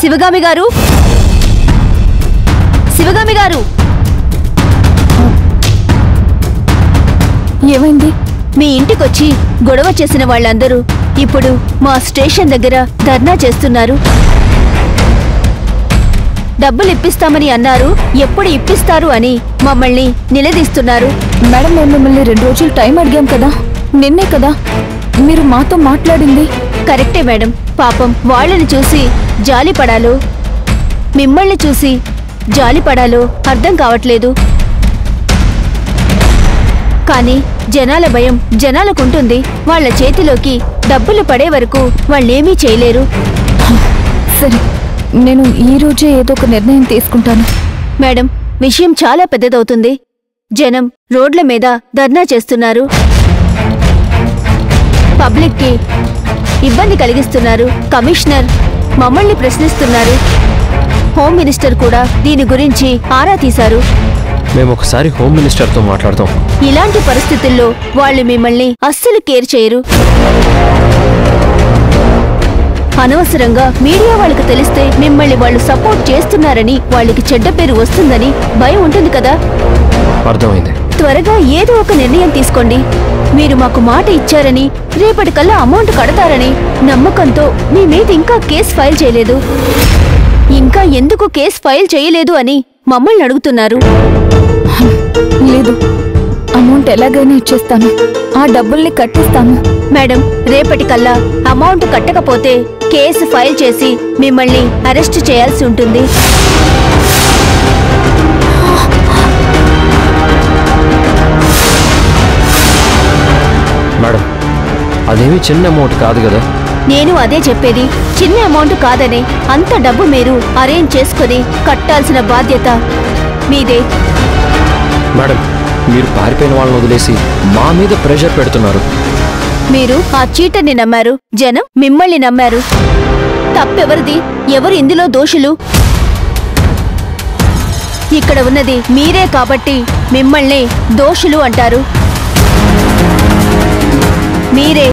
శివగామి గారు, శివగామి గారు, ఏమైంది? మీ ఇంటికొచ్చి గొడవ చేసిన వాళ్ళందరూ ఇప్పుడు మా స్టేషన్ దగ్గర ధర్నా చేస్తున్నారు. డబ్బులు ఇప్పిస్తామని అన్నారు, ఎప్పుడు ఇప్పిస్తారు అని మమ్మల్ని నిలదీస్తున్నారు. మేడం, మేము మిమ్మల్ని 2 రోజులు టైం అడిగాం కదా, నిన్నే కదా మీరు మాతో మాట్లాడింది. కరెక్టే మేడం. పాపం వాళ్ళని చూసి జాలి పడాలో మిమ్మల్ని చూసి జాలి పడాలో అర్థం కావట్లేదు. కానీ జనాల భయం జనాలకుంటుంది. వాళ్ల చేతిలోకి డబ్బులు పడే వరకు వాళ్ళేమీ చేయలేరు. సరే, నేను ఈ రోజే ఏదో ఒక నిర్ణయం తీసుకుంటాను. మేడం, విషయం చాలా పెద్దదవుతుంది. జనం రోడ్ల మీద ధర్నా చేస్తున్నారు, పబ్లిక్కి ఇబ్బంది కలిగిస్తున్నారు. కమిషనర్ మమ్మల్ని ప్రశ్నిస్తున్నారు. హోమ్ మినిస్టర్ కూడా దీని గురించి ఆరా తీశారు. మేము ఒకసారి హోమ్ మినిస్టర్తో మాట్లాడతాం. ఇలాంటి పరిస్థితుల్లో వాళ్ళు మిమ్మల్ని అస్సలు కేర్ చేయరు. అనవసరంగా మీడియా వాళ్ళకి తెలిస్తే మిమ్మల్ని వాళ్ళు సపోర్ట్ చేస్తున్నారని, వాళ్ళకి చెడ్డ పేరు వస్తుందని భయం ఉంటుంది కదా. అర్థమైంది. త్వరగా ఏదో ఒక నిర్ణయం తీసుకోండి. మీరు మాకు మాట ఇచ్చారని, రేపటికల్లా అమౌంట్ కడతారని నమ్మకంతో మీ మీద ఇంకా కేసు ఫైల్ చేయలేదు. ఇంకా ఎందుకు కేసు ఫైల్ చేయలేదు అని మమ్మల్ని అడుగుతున్నారు. లేదు, అమౌంట్ ఎలాగైనా ఇచ్చేస్తాను. ఆ డబ్బుల్ని కట్టిస్తాను. మేడం, రేపటికల్లా అమౌంట్ కట్టకపోతే కేసు ఫైల్ చేసి మిమ్మల్ని అరెస్ట్ చేయాల్సి ఉంటుంది. మేడం, అదేమీ చిన్న అమౌంట్ కాదు కదా. నేను అదే చెప్పేది, చిన్న అమౌంట్ కాదనే. అంత డబ్బు మీరు అరేంజ్ చేసుకుని కట్టాల్సిన బాధ్యత మీదే. మేడం, మీరు పారిపోయిన వాళ్ళని వదిలేసి మా మీద ప్రెషర్ పెడుతున్నారు. మీరు ఆ చీటర్ని నమ్మారు, జనం మిమ్మల్ని నమ్మారు. తప్పెవరిది? ఎవరు ఇందులో దోషులు? ఇక్కడ ఉన్నది మీరే కాబట్టి మిమ్మల్ని దోషులు అంటారు. మీరే